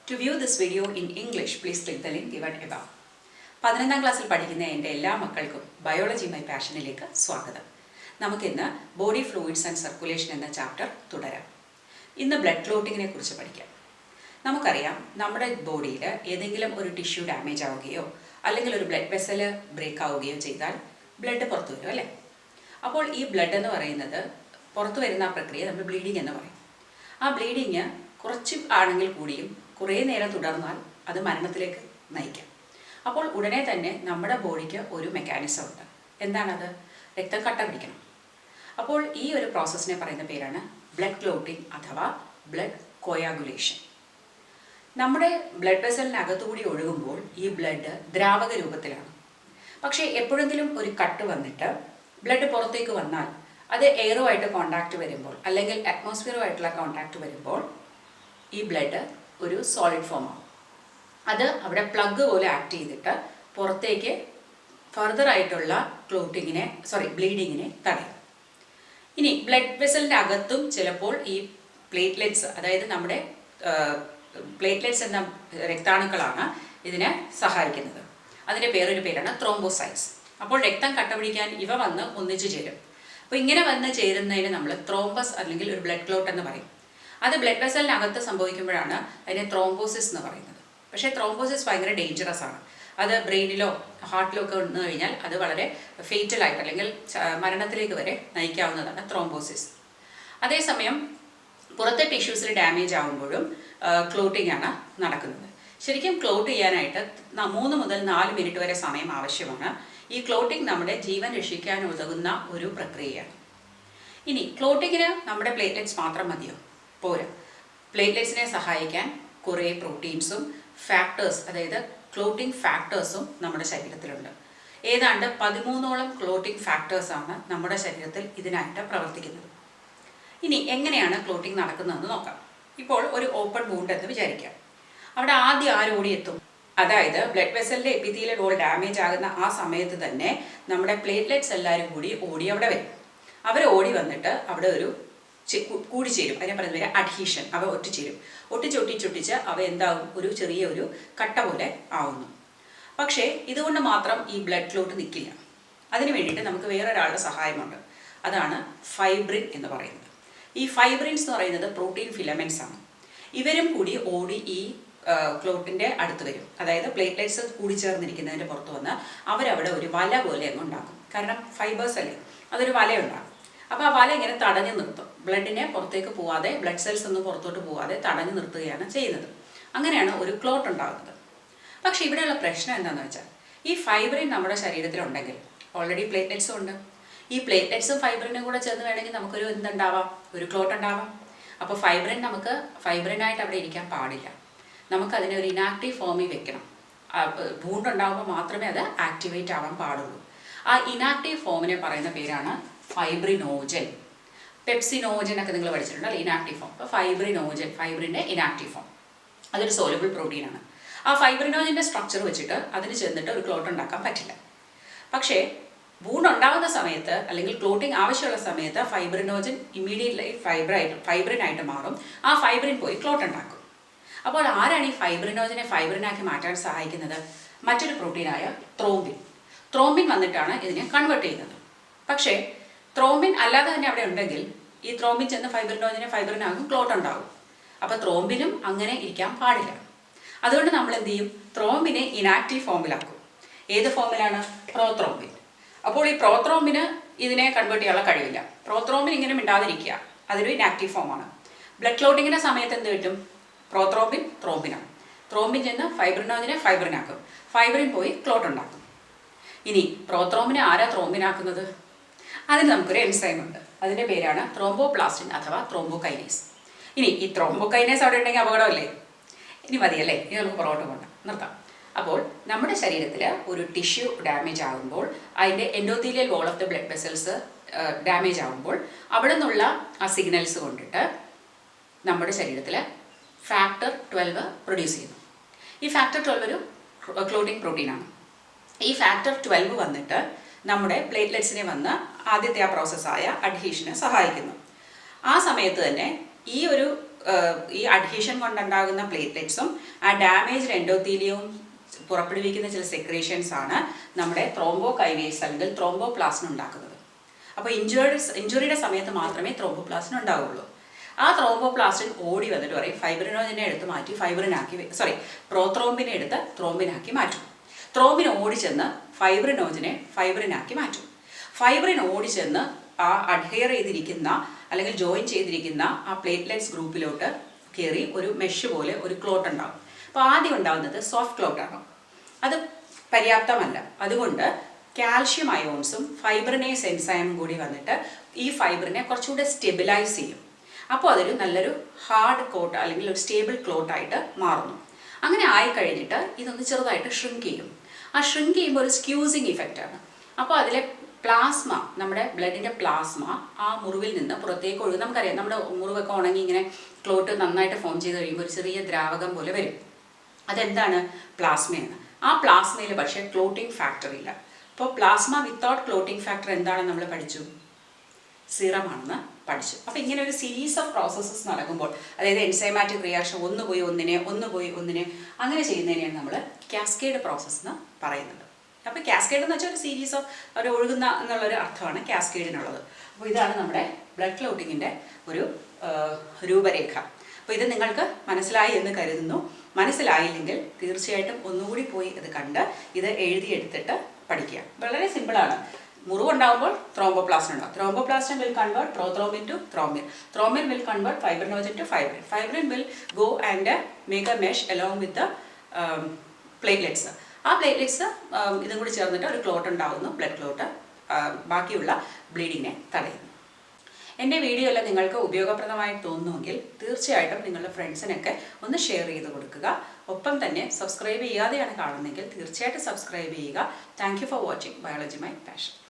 To view this video in English, please click the link given above. 11ാം ക്ലാസ്സിൽ പഠിക്കുന്ന എൻ്റെ എല്ലാ മക്കൾക്കും ബയോളജി മൈ പാഷനിലേക്ക് സ്വാഗതം. നമുക്കിന്ന് ബോഡി ഫ്ലൂയിഡ്സ് ആൻഡ് സർക്കുലേഷൻ എന്ന ചാപ്റ്റർ തുടരാം. ഇന്ന് ബ്ലഡ് ക്ലോട്ടിങ്ങിനെ കുറിച്ച് പഠിക്കാം. നമുക്കറിയാം, നമ്മുടെ ബോഡിയിൽ ഏതെങ്കിലും ഒരു ടിഷ്യൂ ഡാമേജ് ആവുകയോ അല്ലെങ്കിൽ ഒരു ബ്ലഡ് വെസൽ ബ്രേക്ക് ആവുകയോ ചെയ്താൽ ബ്ലഡ് പുറത്തു വരും, അല്ലേ? അപ്പോൾ ഈ ബ്ലഡ് എന്ന് പറയുന്നത് പുറത്തു വരുന്ന ആ പ്രക്രിയ നമ്മൾ ബ്ലീഡിങ് എന്ന് പറയും. ആ ബ്ലീഡിങ് കുറച്ച് ആണെങ്കിൽ കൂടിയും കുറേ നേരം തുടർന്നാൽ അത് മരണത്തിലേക്ക് നയിക്കാം. അപ്പോൾ ഉടനെ തന്നെ നമ്മുടെ ബോഡിക്ക് ഒരു മെക്കാനിസം ഉണ്ട്. എന്താണത്? രക്തം കട്ട പിടിക്കണം. അപ്പോൾ ഈ ഒരു പ്രോസസ്സിനെ പറയുന്ന പേരാണ് ബ്ലഡ് ക്ലോട്ടിംഗ് അഥവാ ബ്ലഡ് കോയാഗുലേഷൻ. നമ്മുടെ ബ്ലഡ് വെസലിനകത്തുകൂടി ഒഴുകുമ്പോൾ ഈ ബ്ലഡ് ദ്രാവക രൂപത്തിലാണ്. പക്ഷേ എപ്പോഴെങ്കിലും ഒരു കട്ട് വന്നിട്ട് ബ്ലഡ് പുറത്തേക്ക് വന്നാൽ അത് എയറുമായിട്ട് കോണ്ടാക്ട് വരുമ്പോൾ അല്ലെങ്കിൽ അറ്റ്മോസ്ഫിയറുമായിട്ടുള്ള കോണ്ടാക്ട് വരുമ്പോൾ ഈ ബ്ലഡ് ഒരു സോളിഡ് ഫോം ആവും. അത് അവിടെ പ്ലഗ് പോലെ ആക്ട് ചെയ്തിട്ട് പുറത്തേക്ക് ഫർദർ ആയിട്ടുള്ള ബ്ലീഡിങ്ങിനെ തടയും. ഇനി ബ്ലഡ് വെസലിൻ്റെ അകത്തും ചിലപ്പോൾ ഈ പ്ലേറ്റ്ലെറ്റ്സ്, അതായത് നമ്മുടെ പ്ലേറ്റ്ലെറ്റ്സ് എന്ന രക്താണുക്കളാണ് ഇതിനെ സഹായിക്കുന്നത്. അതിൻ്റെ വേറൊരു പേരാണ് ത്രോംബോസൈറ്റ്സ്. അപ്പോൾ രക്തം കട്ടപിടിക്കാൻ ഇവ വന്ന് ഒന്നിച്ചു ചേരും. അപ്പോൾ ഇങ്ങനെ വന്ന് ചേരുന്നതിന് നമ്മൾ ത്രോംബസ് അല്ലെങ്കിൽ ഒരു ബ്ലഡ് ക്ലോട്ട് എന്ന് പറയും. അത് ബ്ലഡ് വെസലിനകത്ത് സംഭവിക്കുമ്പോഴാണ് അതിനെ ത്രോംബോസിസ് എന്ന് പറയുന്നത്. പക്ഷേ ത്രോംബോസിസ് ഭയങ്കര ഡേഞ്ചറസ് ആണ്. അത് ബ്രെയിനിലോ ഹാർട്ടിലോ ഒക്കെ വന്നു കഴിഞ്ഞാൽ അത് വളരെ ഫേറ്റലായിട്ട് അല്ലെങ്കിൽ മരണത്തിലേക്ക് വരെ നയിക്കാവുന്നതാണ് ത്രോംബോസിസ്. അതേസമയം പുറത്തെ ടിഷ്യൂസിൽ ഡാമേജ് ആകുമ്പോഴും ക്ലോട്ടിംഗ് ആണ് നടക്കുന്നത്. ശരിക്കും ക്ലോട്ട് ചെയ്യാനായിട്ട് 3 മുതൽ 4 മിനിറ്റ് വരെ സമയം ആവശ്യമാണ്. ഈ ക്ലോട്ടിംഗ് നമ്മുടെ ജീവൻ രക്ഷിക്കാൻ ഉതകുന്ന ഒരു പ്രക്രിയയാണ്. ഇനി ക്ലോട്ടിങ്ങിന് നമ്മുടെ പ്ലേറ്റ്ലെറ്റ്സ് മാത്രം മതിയോ? പോരാ. പ്ലേറ്റ്ലെറ്റ്സിനെ സഹായിക്കാൻ കുറേ പ്രോട്ടീൻസും ഫാക്ടേഴ്സ്, അതായത് ക്ലോട്ടിംഗ് ഫാക്ടേഴ്സും നമ്മുടെ ശരീരത്തിലുണ്ട്. ഏതാണ്ട് 13ഓളം ക്ലോട്ടിംഗ് ഫാക്ടേഴ്സാണ് നമ്മുടെ ശരീരത്തിൽ ഇതിനായിട്ട് പ്രവർത്തിക്കുന്നത്. ഇനി എങ്ങനെയാണ് ക്ലോട്ടിംഗ് നടക്കുന്നതെന്ന് നോക്കാം. ഇപ്പോൾ ഒരു ഓപ്പൺ വൂണ്ട് എന്ന് വിചാരിക്കാം. അവിടെ ആദ്യം ആരോടിയെത്തും? അതായത് ബ്ലഡ് വെസലിൻ്റെ എപ്പിത്തീലിയൽ വോൾ ഡാമേജ് ആകുന്ന ആ സമയത്ത് തന്നെ നമ്മുടെ പ്ലേറ്റ്ലെറ്റ്സ് എല്ലാവരും കൂടി ഓടി അവിടെ വരും. അവർ ഓടി വന്നിട്ട് അവിടെ ഒരു കൂടിച്ചേരും. അതിനെ പറയുന്ന പേര് അഡ്ഹീഷൻ. അവ ഒട്ടിച്ചൊട്ടിച്ച് അവ എന്താവും? ഒരു ചെറിയൊരു കട്ട പോലെ ആവുന്നു. പക്ഷേ ഇതുകൊണ്ട് മാത്രം ഈ ബ്ലഡ് ക്ലോട്ട് നിൽക്കില്ല. അതിന് വേണ്ടിയിട്ട് നമുക്ക് വേറൊരാളുടെ സഹായമുണ്ട്. അതാണ് ഫൈബ്രിൻ എന്ന് പറയുന്നത്. ഈ ഫൈബ്രിൻസ് എന്ന് പറയുന്നത് പ്രോട്ടീൻ ഫിലമെൻറ്റ്സ് ആണ്. ഇവരും കൂടി ഓടി ഈ ക്ലോട്ടിൻ്റെ അടുത്ത് വരും. അതായത് പ്ലേറ്റ്ലെറ്റ്സ് കൂടിച്ചേർന്നിരിക്കുന്നതിൻ്റെ പുറത്ത് വന്ന് അവരവിടെ ഒരു വല പോലെ അങ്ങ് ഉണ്ടാക്കും. കാരണം ഫൈബേഴ്സ് അല്ലേ, അതൊരു വലയുണ്ടാകും. അപ്പോൾ ആ വല ഇങ്ങനെ തടഞ്ഞു നിർത്തും. ബ്ലഡിനെ പുറത്തേക്ക് പോവാതെ, ബ്ലഡ് സെൽസ് ഒന്നും പുറത്തോട്ട് പോവാതെ തടഞ്ഞു നിർത്തുകയാണ് ചെയ്യുന്നത്. അങ്ങനെയാണ് ഒരു ക്ലോട്ട് ഉണ്ടാകുന്നത്. പക്ഷേ ഇവിടെയുള്ള പ്രശ്നം എന്താണെന്ന് വെച്ചാൽ, ഈ ഫൈബ്രിൻ നമ്മുടെ ശരീരത്തിലുണ്ടെങ്കിൽ ഓൾറെഡി പ്ലേറ്റ്ലെറ്റ്സും ഉണ്ട്. ഈ പ്ലേറ്റ്ലെറ്റ്സും ഫൈബ്രിനും കൂടെ ചേർന്ന് വേണമെങ്കിൽ നമുക്കൊരു ഒരു ക്ലോട്ട് ഉണ്ടാവാം. അപ്പോൾ നമുക്ക് ഫൈബ്രിനായിട്ട് അവിടെ ഇരിക്കാൻ പാടില്ല. നമുക്കതിനെ ഒരു ഇനാക്റ്റീവ് ഫോമിൽ വെക്കണം. വൂണ്ടുണ്ടാകുമ്പോൾ മാത്രമേ അത് ആക്ടിവേറ്റ് ആവാൻ പാടുള്ളൂ. ആ ഇനാക്റ്റീവ് ഫോമിനെ പറയുന്ന പേരാണ് ഫൈബ്രിനോജൻ. പെപ്സിനോജൻ ഒക്കെ നിങ്ങൾ പഠിച്ചിട്ടുണ്ട്, അല്ലെ? Inactive form. അപ്പോൾ ഫൈബ്രിൻ്റെ ഇനാക്റ്റീവ് ഫോം, അതൊരു സോലബിൾ പ്രോട്ടീനാണ്. ആ ഫൈബ്രിനോജൻ്റെ സ്ട്രക്ചർ വെച്ചിട്ട് അതിന് ചെന്നിട്ട് ഒരു ക്ലോട്ട് ഉണ്ടാക്കാൻ പറ്റില്ല. പക്ഷേ വൂണ്ട് ഉണ്ടാകുന്ന സമയത്ത് അല്ലെങ്കിൽ ക്ലോട്ടിങ് ആവശ്യമുള്ള സമയത്ത് ഫൈബ്രിനോജൻ ഇമ്മീഡിയറ്റ്ലി ഫൈബ്രിനായിട്ട് മാറും. ആ ഫൈബ്രിൻ പോയി ക്ലോട്ട് ഉണ്ടാക്കും. അപ്പോൾ ആരാണ് ഈ ഫൈബ്രിനോജനെ ഫൈബ്രിനാക്കി മാറ്റാൻ സഹായിക്കുന്നത്? മറ്റൊരു പ്രോട്ടീനായ ത്രോംബിൻ വന്നിട്ടാണ് ഇതിനെ കൺവേർട്ട് ചെയ്യുന്നത്. പക്ഷേ ത്രോംബിൻ അല്ലാതെ തന്നെ അവിടെ ഉണ്ടെങ്കിൽ ഈ ത്രോംബിൻ ചെന്ന് ഫൈബ്രിനാകും, ക്ലോട്ട് ഉണ്ടാകും. അപ്പോൾ ത്രോംബിനും അങ്ങനെ ഇരിക്കാൻ പാടില്ല. അതുകൊണ്ട് നമ്മൾ എന്ത് ചെയ്യും? ത്രോംബിനെ ഇനാക്റ്റീവ് ഫോമിലാക്കും. ഏത് ഫോമിലാണ്? പ്രോത്രോംബിൻ. അപ്പോൾ ഈ പ്രോത്രോംബിന് ഇതിനെ കൺവേർട്ട് ചെയ്യാനുള്ള കഴിവില്ല. പ്രോത്രോംബിൻ ഇങ്ങനെ മിണ്ടാതിരിക്കുക, അതൊരു ഇനാക്റ്റീവ് ഫോമാണ്. ബ്ലഡ് ക്ലോട്ടിങ്ങിൻ്റെ സമയത്ത് എന്ത് കിട്ടും? ത്രോംബിനാണ്. ത്രോംബിൻ ചെന്ന് ഫൈബ്രിനോജനെ ഫൈബ്രിനാക്കും. ഫൈബ്രിൻ പോയി ക്ലോട്ട് ഉണ്ടാക്കും. ഇനി പ്രോത്രോംബിനെ ആരാ ത്രോംബിനാക്കുന്നത്? അതിന് നമുക്കൊരു എൻസൈം ഉണ്ട്. അതിൻ്റെ പേരാണ് ത്രോംബോപ്ലാസ്റ്റിൻ അഥവാ ത്രോംബോകൈനേസ്. ഇനി ഈ ത്രോംബോകൈനേസ് അവിടെ ഉണ്ടെങ്കിൽ അപകടമല്ലേ? ഇനി മതിയല്ലേ? ഇനി നമുക്ക് പുറകോട്ട് പോകണ്ട, നിർത്താം. അപ്പോൾ നമ്മുടെ ശരീരത്തിൽ ഒരു ടിഷ്യൂ ഡാമേജ് ആകുമ്പോൾ, അതിൻ്റെ endothelial wall of the blood vessels damage ആകുമ്പോൾ അവിടെ നിന്നുള്ള ആ സിഗ്നൽസ് കൊണ്ടിട്ട് നമ്മുടെ ശരീരത്തിൽ ഫാക്ടർ 12 പ്രൊഡ്യൂസ് ചെയ്യുന്നു. ഈ ഫാക്ടർ 12 ഒരു ക്ലോട്ടിംഗ് പ്രോട്ടീനാണ്. ഈ ഫാക്ടർ 12 വന്നിട്ട് നമ്മുടെ പ്ലേറ്റ്ലെറ്റ്സിനെ വന്ന് ആദ്യത്തെ ആ പ്രോസസ്സായ അഡ്ഹീഷന് സഹായിക്കുന്നു. ആ സമയത്ത് തന്നെ ഈ ഒരു ഈ അഡ്ഹീഷൻ കൊണ്ടുണ്ടാകുന്ന പ്ലേറ്റ്ലെറ്റ്സും ആ ഡാമേജ്ഡ് എൻഡോത്തീലിയവും പുറപ്പെടുവിക്കുന്ന ചില സെക്രീഷൻസ് ആണ് നമ്മുടെ ത്രോംബോകൈനേസ് അല്ലെങ്കിൽ ത്രോംബോപ്ലാസ്റ്റിൻ ഉണ്ടാക്കുന്നത്. അപ്പോൾ ഇഞ്ചുറിയുടെ സമയത്ത് മാത്രമേ ത്രോംബോപ്ലാസ്റ്റിൻ ഉണ്ടാവുള്ളൂ. ആ ത്രോംബോപ്ലാസ്റ്റിൻ ഓടി വന്നിട്ട് പറയും ഫൈബ്രിനോജനെ എടുത്ത് മാറ്റി പ്രോത്രോംബിനെ എടുത്ത് ത്രോംബിനാക്കി മാറ്റും. ത്രോംബിൻ ഓടിച്ചെന്ന് ഫൈബ്രിനാക്കി മാറ്റും. ഫൈബ്രിൻ ഓടിച്ചെന്ന് ആ അഡ്ഹെയർ ചെയ്തിരിക്കുന്ന അല്ലെങ്കിൽ ജോയിൻ ചെയ്തിരിക്കുന്ന ആ പ്ലേറ്റ്ലെറ്റ്സ് ഗ്രൂപ്പിലോട്ട് കയറി ഒരു മെഷ് പോലെ ഒരു ക്ലോട്ട് ഉണ്ടാകും. അപ്പോൾ ആദ്യം ഉണ്ടാകുന്നത് സോഫ്റ്റ് ക്ലോട്ടാണ്. അത് പര്യാപ്തമല്ല. അതുകൊണ്ട് കാൽഷ്യം അയോൺസും ഫൈബ്രിനേസ് എൻസൈമും കൂടി വന്നിട്ട് ഈ ഫൈബ്രിനെ കുറച്ചുകൂടെ സ്റ്റെബിലൈസ് ചെയ്യും. അപ്പോൾ അതൊരു നല്ലൊരു ഹാർഡ് കോട്ട് അല്ലെങ്കിൽ ഒരു സ്റ്റേബിൾ ക്ലോട്ടായിട്ട് മാറുന്നു. അങ്ങനെ ആയിക്കഴിഞ്ഞിട്ട് ഇതൊന്ന് ചെറുതായിട്ട് ഷ്രിങ്ക് ചെയ്യും. ആ ഷ്രിങ്ക് ചെയ്യുമ്പോൾ ഒരു സ്ക്യൂസിങ് ഇഫക്റ്റാണ്. അപ്പോൾ അതിലെ പ്ലാസ്മ, നമ്മുടെ ബ്ലഡിൻ്റെ പ്ലാസ്മ ആ മുറിവിൽ നിന്ന് പുറത്തേക്ക് ഒഴുകും. നമുക്കറിയാം, നമ്മുടെ മുറിവൊക്കെ ഉണങ്ങി ഇങ്ങനെ ക്ലോട്ട് നന്നായിട്ട് ഫോം ചെയ്ത് കഴിയുമ്പോൾ ഒരു ചെറിയ ദ്രാവകം പോലെ വരും. അതെന്താണ്? പ്ലാസ്മയാണ്. ആ പ്ലാസ്മയിൽ പക്ഷേ ക്ലോട്ടിംഗ് ഫാക്ടർ ഇല്ല. അപ്പോൾ പ്ലാസ്മ വിത്തൗട്ട് ക്ലോട്ടിംഗ് ഫാക്ടർ എന്താണെന്ന് നമ്മൾ പഠിച്ചു? സീറമാണെന്ന് പഠിച്ചു. അപ്പോൾ ഇങ്ങനെ ഒരു സീരീസ് ഓഫ് പ്രോസസ്സസ് നടക്കുമ്പോൾ, അതായത് എൻസൈമാറ്റിക് റിയാക്ഷൻ ഒന്ന് പോയി ഒന്നിനെ അങ്ങനെ ചെയ്യുന്നതിനെയാണ് നമ്മൾ കാസ്കേഡ് പ്രോസസ്സ് എന്ന് പറയുന്നത്. അപ്പോൾ കാസ്കേഡ് എന്ന് വെച്ചാൽ ഒരു സീരീസ് ഓഫ് ഒരു ഒഴുകുന്ന എന്നുള്ളൊരു അർത്ഥമാണ് കാസ്കേഡിനുള്ളത്. അപ്പോൾ ഇതാണ് നമ്മുടെ ബ്ലഡ് ക്ലോട്ടിങ്ങിൻ്റെ ഒരു രൂപരേഖ. അപ്പോൾ ഇത് നിങ്ങൾക്ക് മനസ്സിലായി എന്ന് കരുതുന്നു. മനസ്സിലായില്ലെങ്കിൽ തീർച്ചയായിട്ടും ഒന്നുകൂടി പോയി ഇത് കണ്ട് ഇത് എഴുതിയെടുത്തിട്ട് പഠിക്കുക. വളരെ സിമ്പിളാണ്. മുറിവുണ്ടാകുമ്പോൾ ത്രോംബോപ്ലാസ്റ്റിൻ ഉണ്ടാകും. Thromboplastin will convert prothrombin to thrombin. Thrombin will convert fibrinogen to fibrin. Fibrin will go and make a mesh along with platelets. ആ പ്ലേറ്റ്ലെറ്റ്സ് ഇതും കൂടി ചേർന്നിട്ട് ഒരു ക്ലോട്ട് ഉണ്ടാകുന്നു, ബ്ലഡ് ക്ലോട്ട്. ബാക്കിയുള്ള ബ്ലീഡിങ്ങിനെ തടയുന്നു. എൻ്റെ വീഡിയോ എല്ലാം നിങ്ങൾക്ക് ഉപയോഗപ്രദമായി തോന്നുമെങ്കിൽ തീർച്ചയായിട്ടും നിങ്ങളുടെ ഫ്രണ്ട്സിനൊക്കെ ഒന്ന് ഷെയർ ചെയ്ത് കൊടുക്കുക. ഒപ്പം തന്നെ സബ്സ്ക്രൈബ് ചെയ്യാതെയാണ് കാണുന്നതെങ്കിൽ തീർച്ചയായിട്ടും സബ്സ്ക്രൈബ് ചെയ്യുക. Thank you for watching biology my passion.